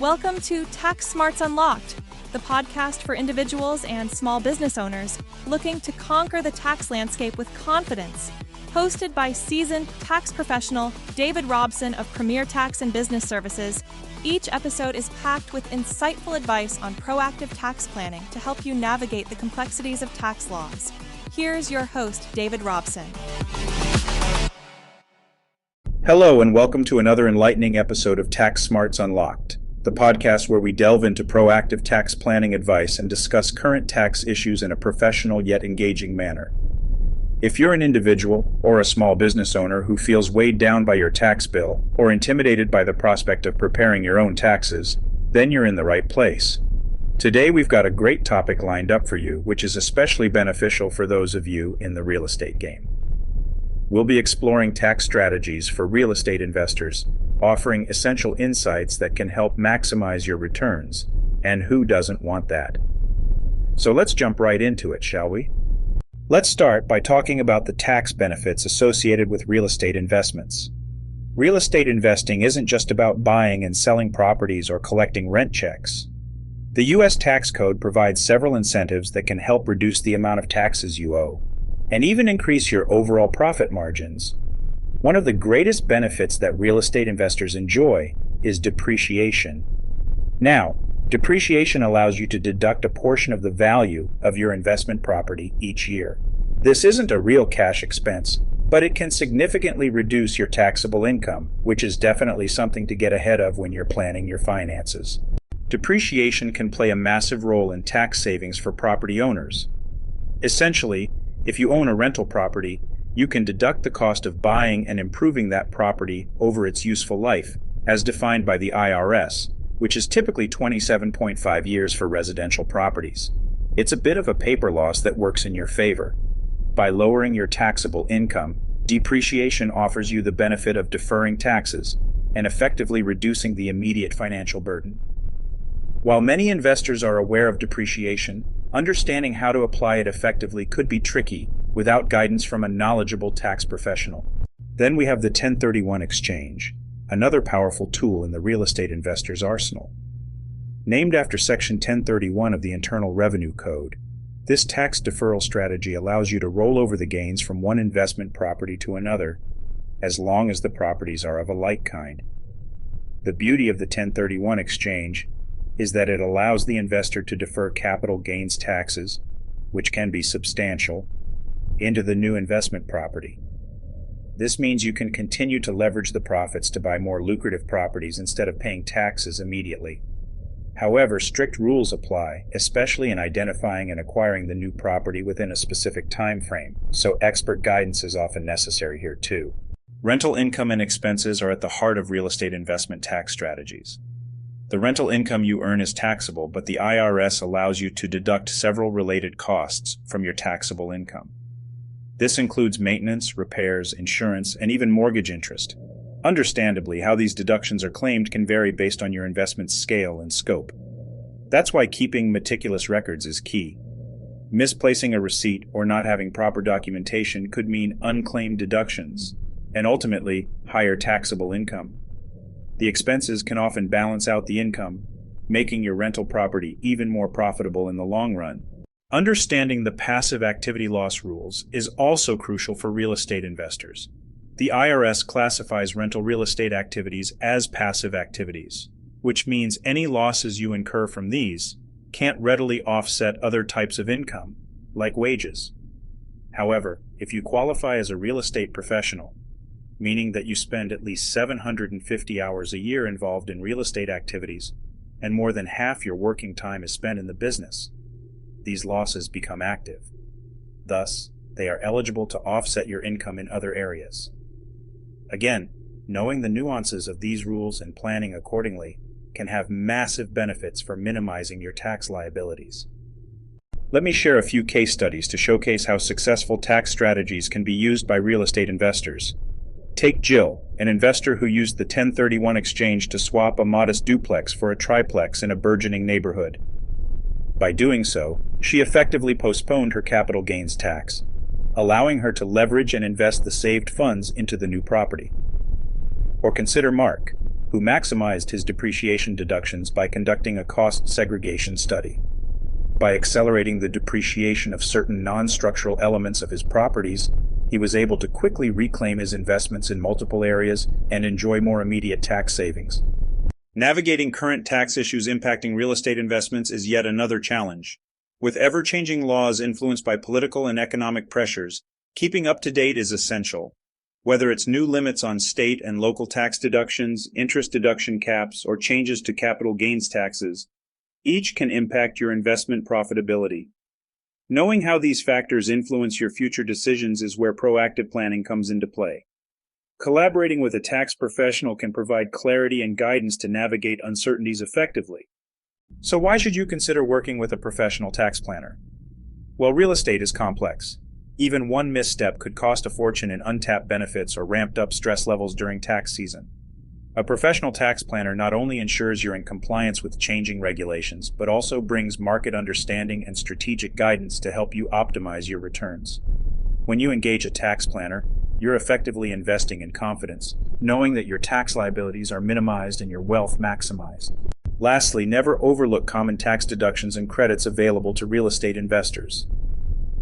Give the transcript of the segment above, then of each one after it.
Welcome to Tax Smarts Unlocked, the podcast for individuals and small business owners looking to conquer the tax landscape with confidence. Hosted by seasoned tax professional David Robson of Premier Tax and Business Services, each episode is packed with insightful advice on proactive tax planning to help you navigate the complexities of tax laws. Here's your host, David Robson. Hello, and welcome to another enlightening episode of Tax Smarts Unlocked, the podcast where we delve into proactive tax planning advice and discuss current tax issues in a professional yet engaging manner. If you're an individual or a small business owner who feels weighed down by your tax bill or intimidated by the prospect of preparing your own taxes, then you're in the right place. Today we've got a great topic lined up for you, which is especially beneficial for those of you in the real estate game. We'll be exploring tax strategies for real estate investors, offering essential insights that can help maximize your returns. And who doesn't want that? So let's jump right into it, shall we? Let's start by talking about the tax benefits associated with real estate investments. Real estate investing isn't just about buying and selling properties or collecting rent checks. The U.S. tax code provides several incentives that can help reduce the amount of taxes you owe, and even increase your overall profit margins. One of the greatest benefits that real estate investors enjoy is depreciation. Now, depreciation allows you to deduct a portion of the value of your investment property each year. This isn't a real cash expense, but it can significantly reduce your taxable income, which is definitely something to get ahead of when you're planning your finances. Depreciation can play a massive role in tax savings for property owners. Essentially, if you own a rental property, you can deduct the cost of buying and improving that property over its useful life, as defined by the IRS, which is typically 27.5 years for residential properties. It's a bit of a paper loss that works in your favor. By lowering your taxable income, depreciation offers you the benefit of deferring taxes and effectively reducing the immediate financial burden. While many investors are aware of depreciation, understanding how to apply it effectively could be tricky without guidance from a knowledgeable tax professional. Then we have the 1031 exchange, another powerful tool in the real estate investor's arsenal. Named after Section 1031 of the Internal Revenue Code, this tax deferral strategy allows you to roll over the gains from one investment property to another, as long as the properties are of a like kind. The beauty of the 1031 exchange is that it allows the investor to defer capital gains taxes, which can be substantial, into the new investment property. This means you can continue to leverage the profits to buy more lucrative properties instead of paying taxes immediately. However, strict rules apply, especially in identifying and acquiring the new property within a specific time frame, so expert guidance is often necessary here too. Rental income and expenses are at the heart of real estate investment tax strategies. The rental income you earn is taxable, but the IRS allows you to deduct several related costs from your taxable income. This includes maintenance, repairs, insurance, and even mortgage interest. Understandably, how these deductions are claimed can vary based on your investment's scale and scope. That's why keeping meticulous records is key. Misplacing a receipt or not having proper documentation could mean unclaimed deductions, and ultimately, higher taxable income. The expenses can often balance out the income, making your rental property even more profitable in the long run. Understanding the passive activity loss rules is also crucial for real estate investors. The IRS classifies rental real estate activities as passive activities, which means any losses you incur from these can't readily offset other types of income, like wages. However, if you qualify as a real estate professional, meaning that you spend at least 750 hours a year involved in real estate activities, and more than half your working time is spent in the business, these losses become active. Thus, they are eligible to offset your income in other areas. Again, knowing the nuances of these rules and planning accordingly can have massive benefits for minimizing your tax liabilities. Let me share a few case studies to showcase how successful tax strategies can be used by real estate investors. Take Jill, an investor who used the 1031 exchange to swap a modest duplex for a triplex in a burgeoning neighborhood. By doing so, she effectively postponed her capital gains tax, allowing her to leverage and invest the saved funds into the new property. Or consider Mark, who maximized his depreciation deductions by conducting a cost segregation study. By accelerating the depreciation of certain non-structural elements of his properties, he was able to quickly reclaim his investments in multiple areas and enjoy more immediate tax savings. Navigating current tax issues impacting real estate investments is yet another challenge. With ever-changing laws influenced by political and economic pressures, keeping up to date is essential. Whether it's new limits on state and local tax deductions, interest deduction caps, or changes to capital gains taxes, each can impact your investment profitability. Knowing how these factors influence your future decisions is where proactive planning comes into play. Collaborating with a tax professional can provide clarity and guidance to navigate uncertainties effectively. So why should you consider working with a professional tax planner? Well, real estate is complex. Even one misstep could cost a fortune in untapped benefits or ramped up stress levels during tax season. A professional tax planner not only ensures you're in compliance with changing regulations, but also brings market understanding and strategic guidance to help you optimize your returns. When you engage a tax planner, you're effectively investing in confidence, knowing that your tax liabilities are minimized and your wealth maximized. Lastly, never overlook common tax deductions and credits available to real estate investors.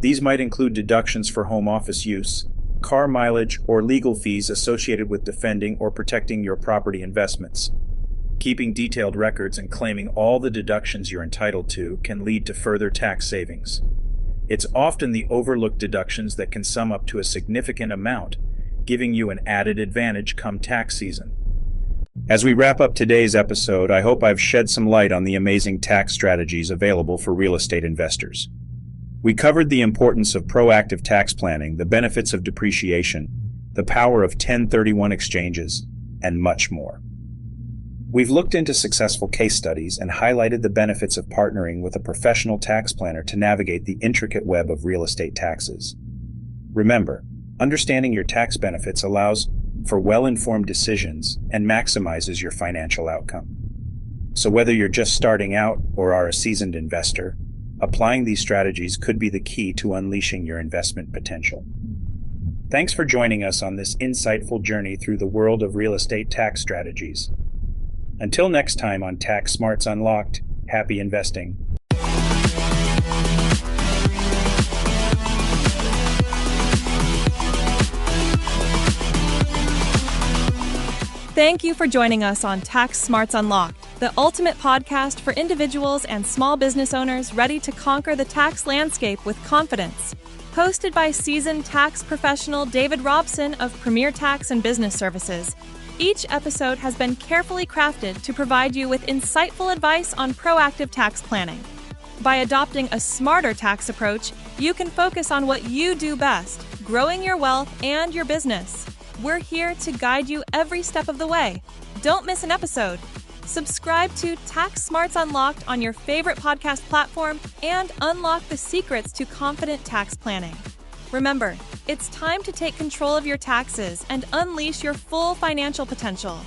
These might include deductions for home office use, car mileage, or legal fees associated with defending or protecting your property investments. Keeping detailed records and claiming all the deductions you're entitled to can lead to further tax savings. It's often the overlooked deductions that can sum up to a significant amount, giving you an added advantage come tax season. As we wrap up today's episode, I hope I've shed some light on the amazing tax strategies available for real estate investors. We covered the importance of proactive tax planning, the benefits of depreciation, the power of 1031 exchanges, and much more. We've looked into successful case studies and highlighted the benefits of partnering with a professional tax planner to navigate the intricate web of real estate taxes. Remember, understanding your tax benefits allows for well-informed decisions and maximizes your financial outcome. So whether you're just starting out or are a seasoned investor, applying these strategies could be the key to unleashing your investment potential. Thanks for joining us on this insightful journey through the world of real estate tax strategies. Until next time on Tax Smarts Unlocked, happy investing. Thank you for joining us on Tax Smarts Unlocked, the ultimate podcast for individuals and small business owners ready to conquer the tax landscape with confidence. Hosted by seasoned tax professional David Robson of Premier Tax and Business Services. Each episode has been carefully crafted to provide you with insightful advice on proactive tax planning. By adopting a smarter tax approach, you can focus on what you do best, growing your wealth and your business. We're here to guide you every step of the way. Don't miss an episode. Subscribe to Tax Smarts Unlocked on your favorite podcast platform and unlock the secrets to confident tax planning. Remember, it's time to take control of your taxes and unleash your full financial potential.